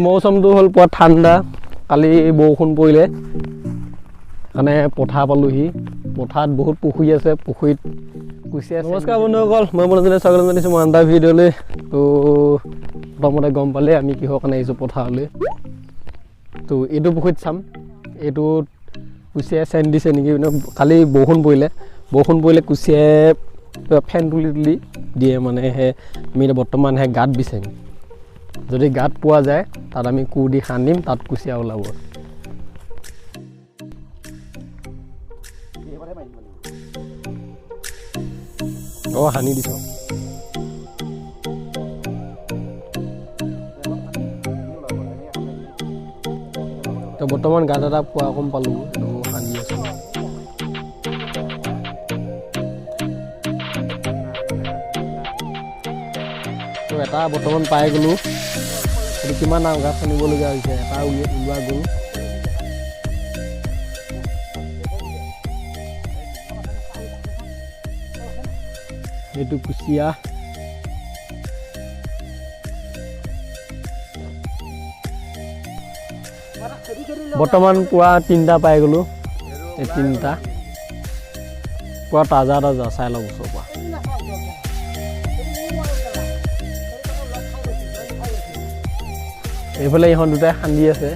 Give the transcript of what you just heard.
মৌচমটো হ'ল পুৱা ঠাণ্ডা কালি বৰষুণ পৰিলে মানে পথাৰ পালোহি পথাৰত বহুত পুখুৰী আছে পুখুৰীত কুচিয়া নমস্কাৰ বন্ধুসকল মই মনোৰঞ্জনে স্বাগতম জনাইছোঁ মই আনটা ভিডিঅ'লৈ তো প্ৰথমতে গম পালে আমি কিহৰ কাৰণে আহিছোঁ পথাৰলৈ তো এইটো পুখুৰীত চাম এইটোত কুচিয়াই চেন দিছে নেকি কালি বৰষুণ পৰিলে কুচিয়াই ফেন তুলি দিয়ে মানে আমি এতিয়া বৰ্তমান গাঁত বিচাৰিম যদি গাঁত পোৱা যায় তাত আমি কোৰ দি খান্দিম তাত কুচিয়া ওলাব সানি দিছ তো বৰ্তমান গাঁত এটা পোৱা কম পালোঁ সানি আছোঁ তো এটা বৰ্তমান পাই গ'লোঁ এইটো কিমান ডাঙৰ গাঁত খান্দিবলগীয়া হৈছে এটা ওলোৱা গ'ল এইটো কুচিয়া বৰ্তমান পুৱা 3টা পাই গ'লোঁ এই 3টা পুৱা তাজা চাই লওক ওচৰৰ পৰা এইফালে ইহঁত দুটাই খান্দি আছে